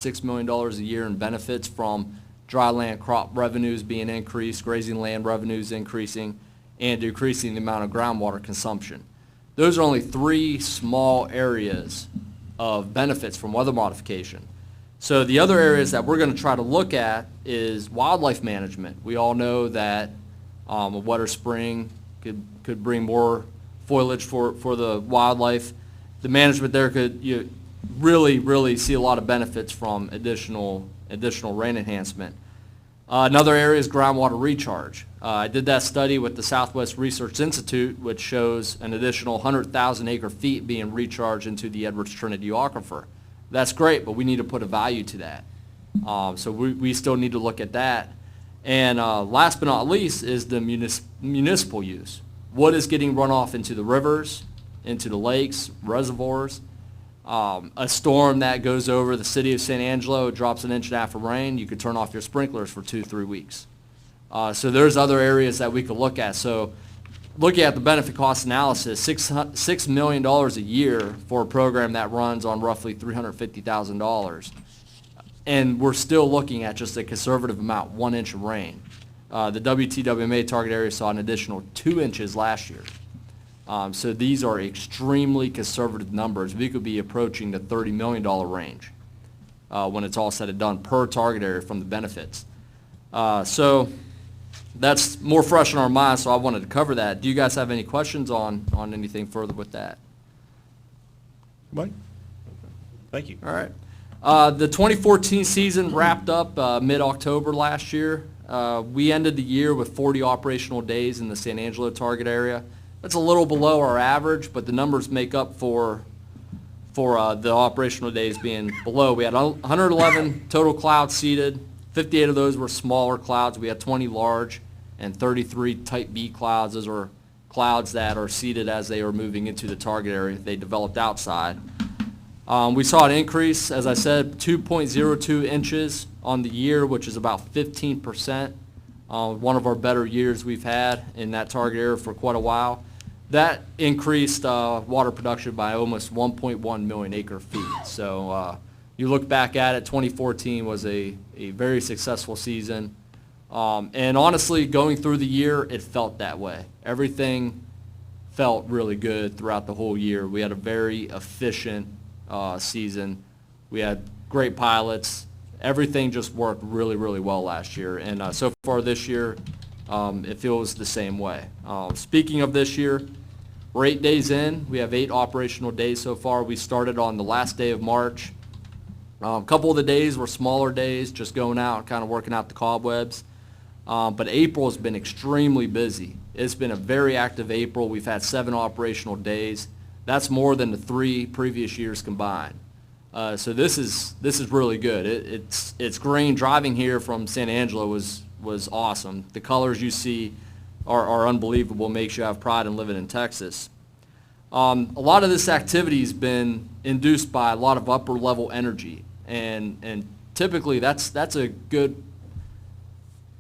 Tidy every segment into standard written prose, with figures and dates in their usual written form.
$6 million a year in benefits from dry land crop revenues being increased, grazing land revenues increasing, and decreasing the amount of groundwater consumption. Those are only 3 small areas of benefits from weather modification. So the other areas that we're going to try to look at is wildlife management. We all know that a wetter spring could bring more foliage for the wildlife. The management there could really see a lot of benefits from additional rain enhancement. Another area is groundwater recharge. I did that study with the Southwest Research Institute, which shows an additional 100,000 acre feet being recharged into the Edwards Trinity Aquifer. That's great, but we need to put a value to that. So we still need to look at that. And last but not least is the municipal use. What is getting runoff into the rivers, into the lakes, reservoirs? A storm that goes over the city of San Angelo, drops an inch and a half of rain, you could turn off your sprinklers for 2-3 weeks. So there's other areas that we could look at. So looking at the benefit cost analysis, $6 million a year for a program that runs on roughly $350,000. And we're still looking at just a conservative amount, 1 inch of rain. The WTWMA target area saw an additional 2 inches last year. So these are extremely conservative numbers. We could be approaching the $30 million range when it's all said and done per target area from the benefits. So that's more fresh in our minds, so I wanted to cover that. Do you guys have any questions on anything further with that? Mike? Thank you. All right. The 2014 season wrapped up mid-October last year. We ended the year with 40 operational days in the San Angelo target area. That's a little below our average, but the numbers make up for the operational days being below. We had 111 total clouds seeded. 58 of those were smaller clouds. We had 20 large and 33 type B clouds. Those are clouds that are seeded as they are moving into the target area. They developed outside. We saw an increase, as I said, 2.02 inches on the year, which is about 15%. One of our better years we've had in that target area for quite a while. That increased water production by almost 1.1 million acre feet. So you look back at it, 2014 was a very successful season. And honestly, going through the year, it felt that way. Everything felt really good throughout the whole year. We had a very efficient season. We had great pilots. Everything just worked really, really well last year. And so far this year, it feels the same way. Speaking of this year, we're 8 days in. We have 8 operational days so far. We started on the last day of March. A couple of the days were smaller days, just going out and kind of working out the cobwebs. But April has been extremely busy. It's been a very active April. We've had 7 operational days. That's more than the 3 previous years combined. So this is really good. It's green. Driving here from San Angelo was awesome. The colors you see are unbelievable. Makes you have pride in living in Texas. A lot of this activity has been induced by a lot of upper level energy, and typically that's a good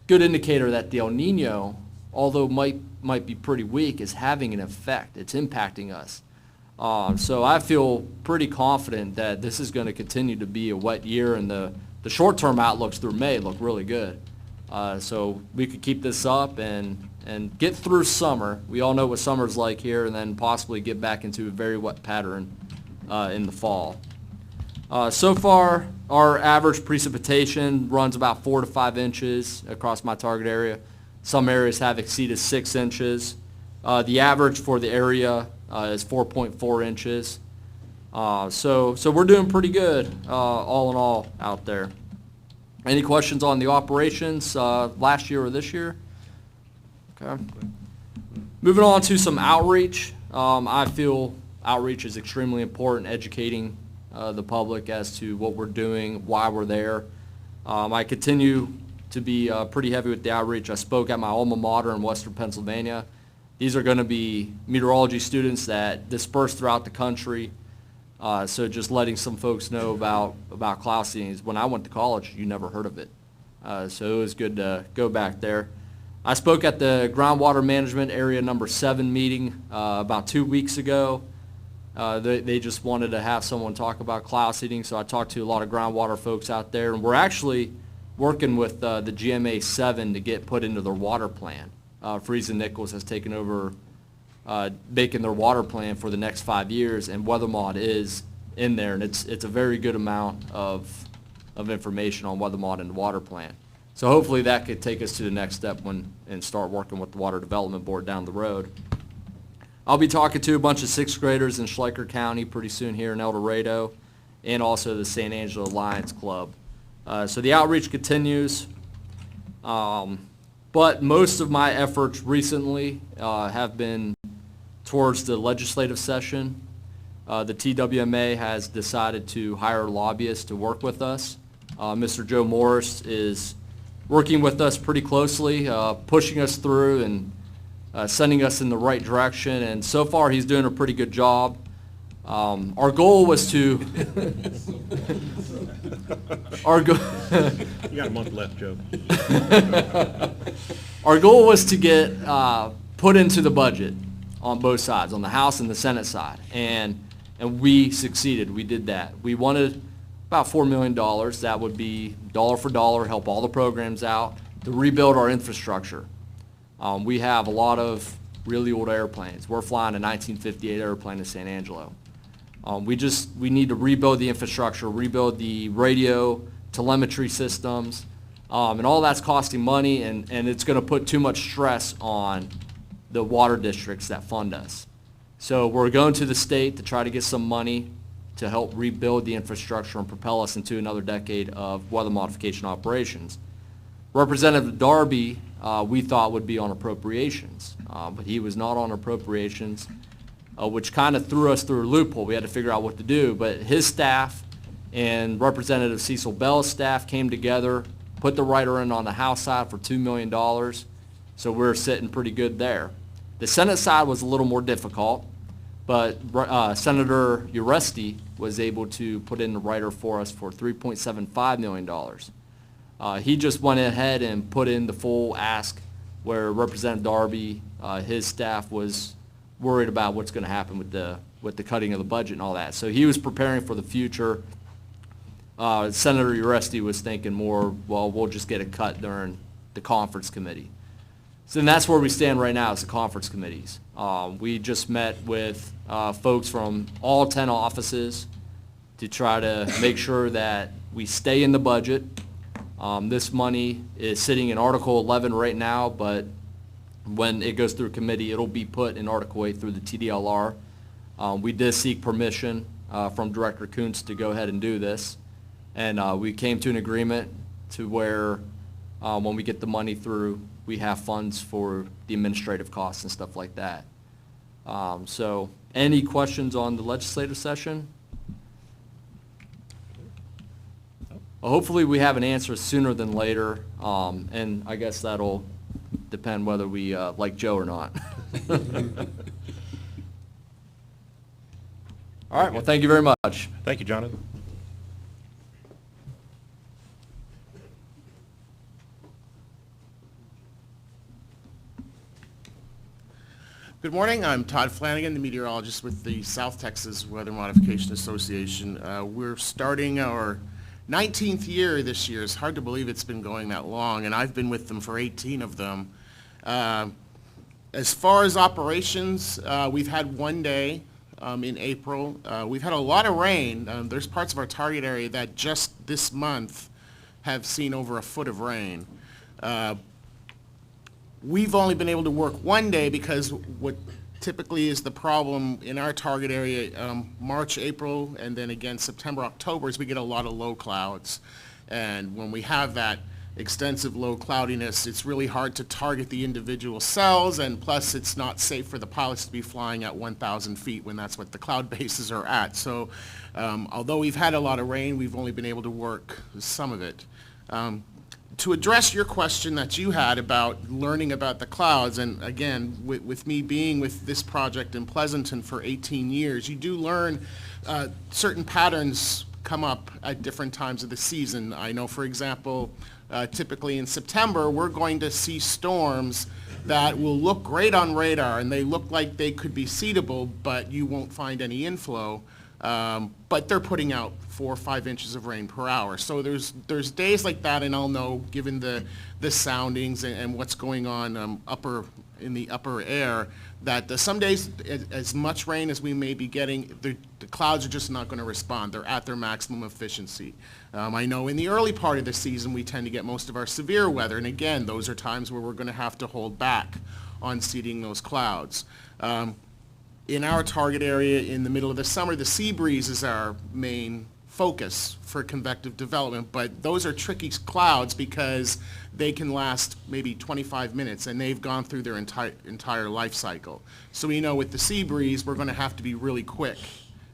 indicator that the El Nino, although might be pretty weak, is having an effect. It's impacting us. So I feel pretty confident that this is going to continue to be a wet year, and the short-term outlooks through May look really good. So we could keep this up and get through summer. We all know what summer's like here, and then possibly get back into a very wet pattern in the fall. So far, our average precipitation runs about 4 to 5 inches across my target area. Some areas have exceeded 6 inches. The average for the area is 4.4 inches. So we're doing pretty good all in all out there. Any questions on the operations last year or this year? Okay. Moving on to some outreach. I feel outreach is extremely important, educating the public as to what we're doing, why we're there. I continue to be pretty heavy with the outreach. I spoke at my alma mater in Western Pennsylvania. These are going to be meteorology students that disperse throughout the country. So just letting some folks know about cloud seedings. When I went to college, you never heard of it. So it was good to go back there. I spoke at the groundwater management area number 7 meeting about 2 weeks ago. They just wanted to have someone talk about cloud seeding, so I talked to a lot of groundwater folks out there, and we're actually working with the GMA 7 to get put into their water plan. Freeze and Nichols has taken over making their water plan for the next 5 years, and WeatherMod is in there, and it's a very good amount of information on WeatherMod and the water plan. So hopefully that could take us to the next step and start working with the Water Development Board down the road. I'll be talking to a bunch of sixth graders in Schleicher County pretty soon here in El Dorado, and also the San Angelo Lions Club. So the outreach continues, but most of my efforts recently have been towards the legislative session. The TWMA has decided to hire lobbyists to work with us. Mr. Joe Morris is working with us pretty closely, pushing us through and sending us in the right direction, and so far he's doing a pretty good job. Our goal was to You got a month left, Joe. Our goal was to get put into the budget on both sides, on the House and the Senate side, and we succeeded. We did that. We wanted about $4 million. That would be dollar for dollar, help all the programs out to rebuild our infrastructure. We have a lot of really old airplanes. We're flying a 1958 airplane in San Angelo. We need to rebuild the infrastructure, rebuild the radio, telemetry systems, and all that's costing money, and it's going to put too much stress on the water districts that fund us. So we're going to the state to try to get some money to help rebuild the infrastructure and propel us into another decade of weather modification operations. Representative Darby, we thought would be on appropriations, but he was not on appropriations, which kind of threw us through a loophole. We had to figure out what to do, but his staff and Representative Cecil Bell's staff came together, put the writer in on the House side for $2 million, so we're sitting pretty good there. The Senate side was a little more difficult, but Senator Uresti was able to put in the writer for us for $3.75 million. He just went ahead and put in the full ask, where Representative Darby, his staff was worried about what's going to happen with the cutting of the budget and all that. So he was preparing for the future. Senator Uresti was thinking more, well, we'll just get a cut during the conference committee. So then that's where we stand right now, is the conference committees. We just met with folks from all 10 offices to try to make sure that we stay in the budget. This money is sitting in Article 11 right now, but when it goes through committee, it'll be put in Article 8 through the TDLR. We did seek permission from Director Kuntz to go ahead and do this, and we came to an agreement to where when we get the money through, we have funds for the administrative costs and stuff like that. So any questions on the legislative session? Well, hopefully we have an answer sooner than later, and I guess that'll depend whether we like Joe or not. All right, well, thank you very much. Thank you, Jonathan. Good morning. I'm Todd Flanagan, the meteorologist with the South Texas Weather Modification Association. We're starting our 19th year this year. It's hard to believe it's been going that long, and I've been with them for 18 of them. As far as operations, we've had one day in April. We've had a lot of rain. There's parts of our target area that just this month have seen over a foot of rain. We've only been able to work one day because what typically is the problem in our target area, March, April, and then again September, October, is we get a lot of low clouds. And when we have that extensive low cloudiness, it's really hard to target the individual cells, and plus it's not safe for the pilots to be flying at 1,000 feet when that's what the cloud bases are at. So although we've had a lot of rain, we've only been able to work some of it. To address your question that you had about learning about the clouds, and again, with me being with this project in Pleasanton for 18 years, you do learn certain patterns come up at different times of the season. I know, for example, typically in September, we're going to see storms that will look great on radar, and they look like they could be seedable, but you won't find any inflow. But they're putting out 4 or 5 inches of rain per hour. So there's days like that, and I'll know, given the soundings and what's going on in the upper air, that some days, as much rain as we may be getting, the clouds are just not going to respond. They're at their maximum efficiency. I know in the early part of the season, we tend to get most of our severe weather, and again, those are times where we're going to have to hold back on seeding those clouds. In our target area in the middle of the summer, the sea breeze is our main focus for convective development, but those are tricky clouds because they can last maybe 25 minutes, and they've gone through their entire life cycle. So we know with the sea breeze, we're going to have to be really quick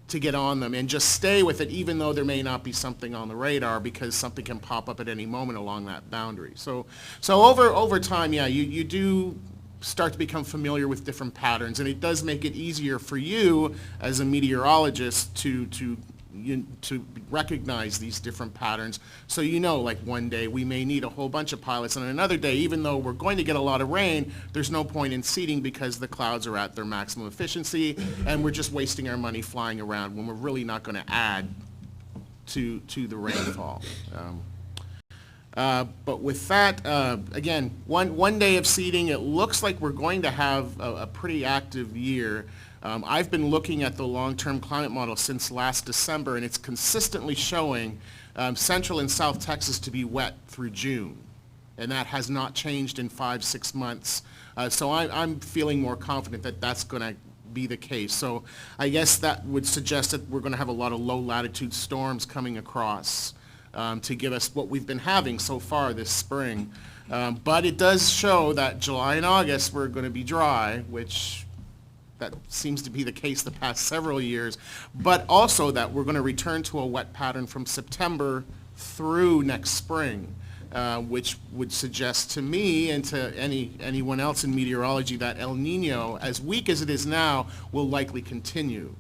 to get on them and just stay with it, even though there may not be something on the radar, because something can pop up at any moment along that boundary. So over time, yeah, you do start to become familiar with different patterns, and it does make it easier for you as a meteorologist to recognize these different patterns. So you know, like one day we may need a whole bunch of pilots, and another day, even though we're going to get a lot of rain, there's no point in seeding because the clouds are at their maximum efficiency, and we're just wasting our money flying around when we're really not going to add to the rainfall. But with that, again, one day of seeding, it looks like we're going to have a pretty active year. I've been looking at the long-term climate model since last December, and it's consistently showing Central and South Texas to be wet through June, and that has not changed in 5-6 months. So I'm feeling more confident that that's going to be the case. So I guess that would suggest that we're going to have a lot of low-latitude storms coming across to give us what we've been having so far this spring. But it does show that July and August we're going to be dry, which that seems to be the case the past several years, but also that we're going to return to a wet pattern from September through next spring, which would suggest to me and to anyone else in meteorology that El Nino, as weak as it is now, will likely continue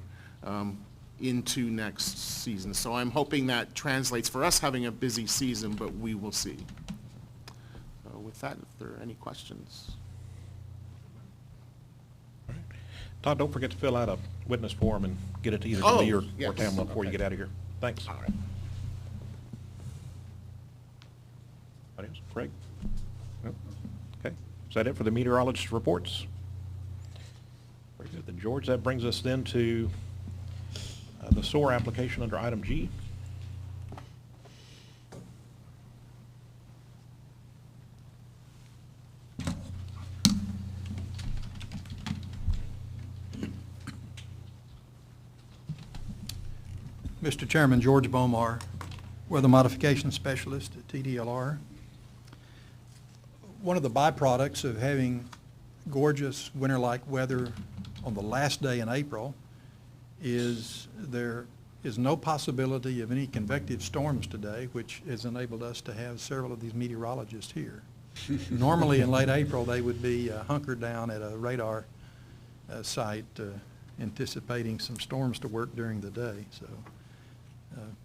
into next season. So I'm hoping that translates for us having a busy season, but we will see. So with that, if there are any questions. Todd, don't forget to fill out a witness form and get it to either me or Tamla before you get out of here. Thanks. All right. Anybody else? Craig? No? Okay. Is that it for the meteorologist reports? Very good. Then, George, that brings us then to the SOAR application under item G. Mr. Chairman, George Bomar, Weather Modification Specialist at TDLR. One of the byproducts of having gorgeous winter-like weather on the last day in April is there is no possibility of any convective storms today, which has enabled us to have several of these meteorologists here. Normally in late April, they would be hunkered down at a radar site anticipating some storms to work during the day. So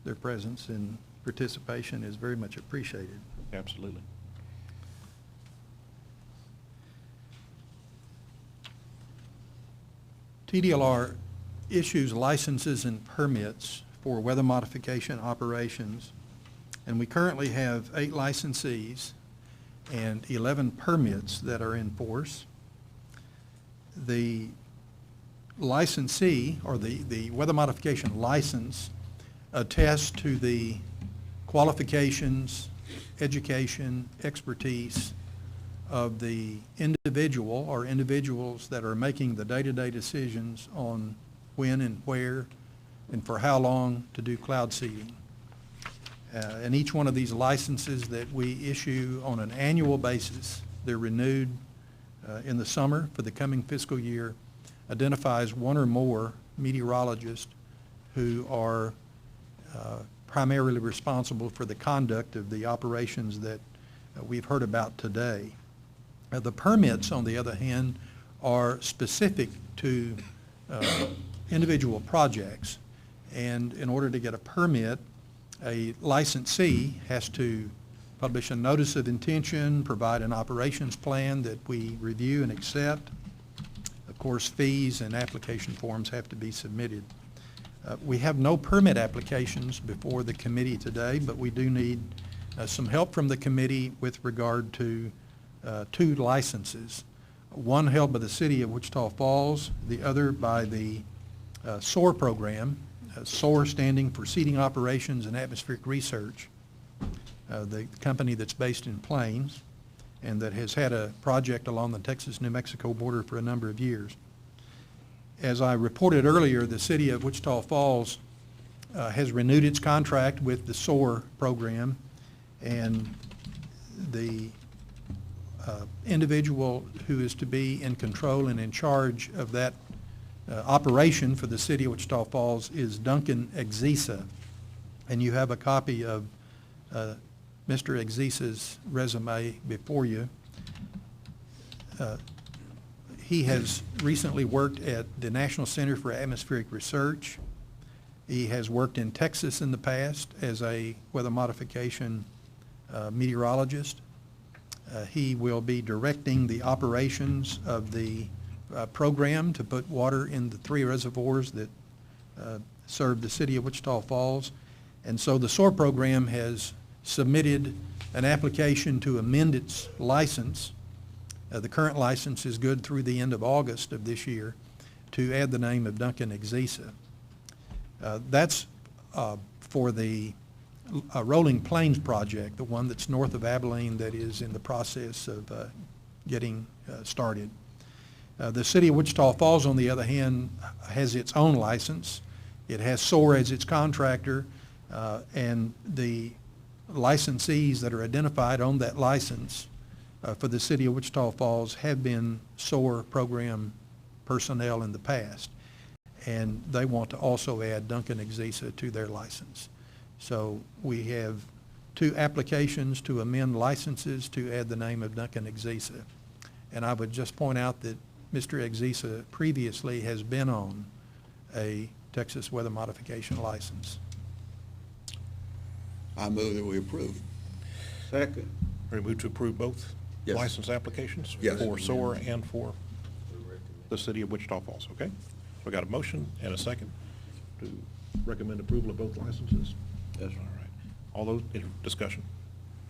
their presence and participation is very much appreciated. Absolutely. TDLR issues licenses and permits for weather modification operations, and we currently have 8 licensees and 11 permits that are in force. The licensee, or the weather modification license, attests to the qualifications, education, expertise of the individual or individuals that are making the day-to-day decisions on when and where and for how long to do cloud seeding. And each one of these licenses that we issue on an annual basis, they're renewed in the summer for the coming fiscal year, identifies one or more meteorologists who are primarily responsible for the conduct of the operations that we've heard about today. The permits, on the other hand, are specific to individual projects, and in order to get a permit, A licensee has to publish a notice of intention, provide an operations plan that we review and accept. Of course, fees and application forms have to be submitted. We have no permit applications before the committee today, but we do need some help from the committee with regard to 2 licenses. One held by the city of Wichita Falls, the other by the SOAR program, SOAR standing for Seeding Operations and Atmospheric Research, the company that's based in Plains and that has had a project along the Texas-New Mexico border for a number of years. As I reported earlier, the city of Wichita Falls has renewed its contract with the SOAR program, and the individual who is to be in control and in charge of that operation for the city of Wichita Falls is Duncan Exisa. And you have a copy of Mr. Exisa's resume before you. He has recently worked at the National Center for Atmospheric Research. He has worked in Texas in the past as a weather modification meteorologist. He will be directing the operations of the program to put water in the 3 reservoirs that serve the city of Wichita Falls. And so the SOAR program has submitted an application to amend its license. The current license is good through the end of August of this year, to add the name of Duncan Exisa. That's for the Rolling Plains project, the one that's north of Abilene that is in the process of getting started. The city of Wichita Falls, on the other hand, has its own license. It has SOAR as its contractor, and the licensees that are identified on that license for the city of Wichita Falls have been SOAR program personnel in the past, and they want to also add Duncan Exisa to their license. So we have 2 applications to amend licenses to add the name of Duncan Exisa. And I would just point out that Mr. Exisa previously has been on a Texas weather modification license. I move that we approve. Second. Ready to move to approve both Yes. license applications? Yes. For SOAR and for the city of Wichita Falls, okay? So we got a motion and a second to recommend approval of both licenses? Yes. All right. All those, in discussion?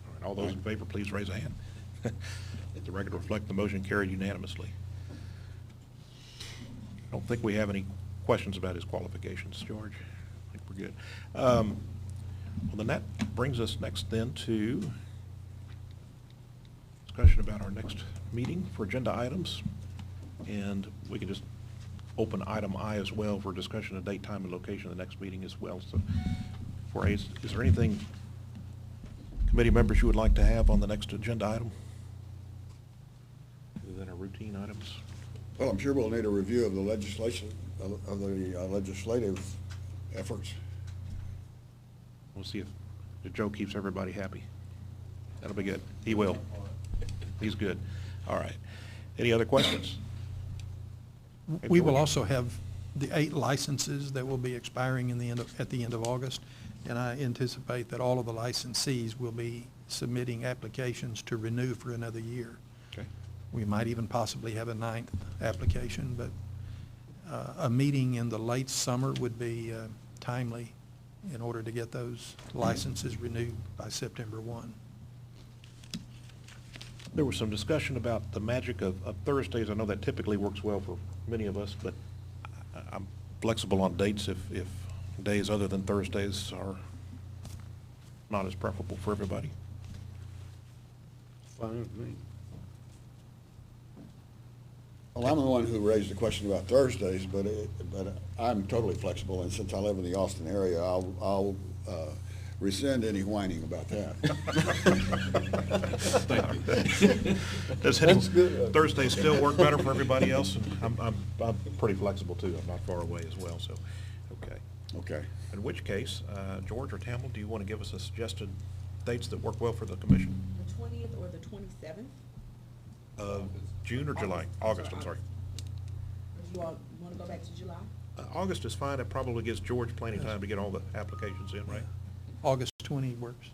All right, all those in favor, please raise a hand. Let the record reflect the motion carried unanimously. I don't think we have any questions about his qualifications, George. I think we're good. Well, then that brings us next then to discussion about our next meeting for agenda items. And we can just open item I as well for discussion of date, time, and location of the next meeting as well. So for A, is there anything, committee members, you would like to have on the next agenda item? Other than our routine items? Well, I'm sure we'll need a review of the legislation, of the legislative efforts. We'll see if Joe keeps everybody happy. That'll be good. He will. He's good. All right. Any other questions? We will George? also have the 8 licenses that will be expiring at the end of August, and I anticipate that all of the licensees will be submitting applications to renew for another year. Okay. We might even possibly have a 9th application, but a meeting in the late summer would be timely in order to get those licenses renewed by September 1. There was some discussion about the magic of Thursdays. I know that typically works well for many of us, but I'm flexible on dates if days other than Thursdays are not as preferable for everybody. Fine with me. Well, I'm the one who raised the question about Thursdays, but I'm totally flexible, and since I live in the Austin area, I'll rescind any whining about that. Does any Thursdays still work better for everybody else? And I'm pretty flexible too. I'm not far away as well, so, okay. Okay. In which case, George or Tamil, do you want to give us a suggested dates that work well for the commission? The 20th or the 27th? June or July? August, I'm sorry. Or do you all want to go back to July? August is fine. It probably gives George plenty of time to get all the applications in, right? August 20 works.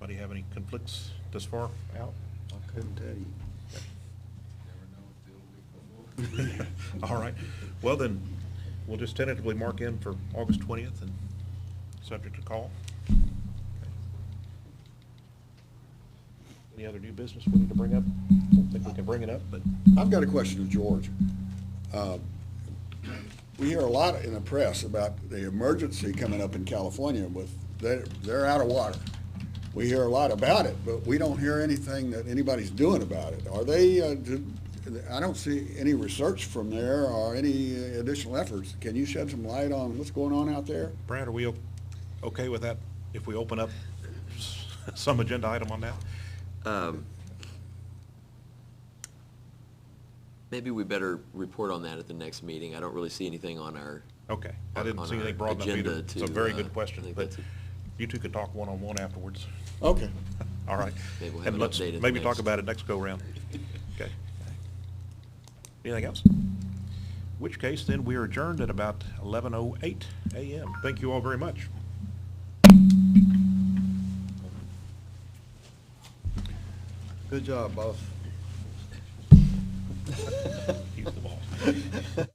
Anybody have any conflicts this far out? I couldn't tell you. All right. Well, then, we'll just tentatively mark in for August 20th and subject to call. Okay. Any other new business we need to bring up? Don't think we can bring it up, but I've got a question of George. We hear a lot in the press about the emergency coming up in California with, they're out of water. We hear a lot about it, but we don't hear anything that anybody's doing about it. Are they, I don't see any research from there or any additional efforts. Can you shed some light on what's going on out there? Brad, are we okay with that if we open up some agenda item on that? Maybe we better report on that at the next meeting. I don't really see anything on our, Okay. I didn't on see anything our broad enough either. agenda It's a to, very I good question, think but that's you two could talk one-on-one afterwards. Okay. All right. Maybe we'll have And an let's update at the maybe talk next. about it next go-round. Okay. Anything else? In which case, then, we are adjourned at about 11:08 a.m. Thank you all very much. Good job, boss. He's the boss.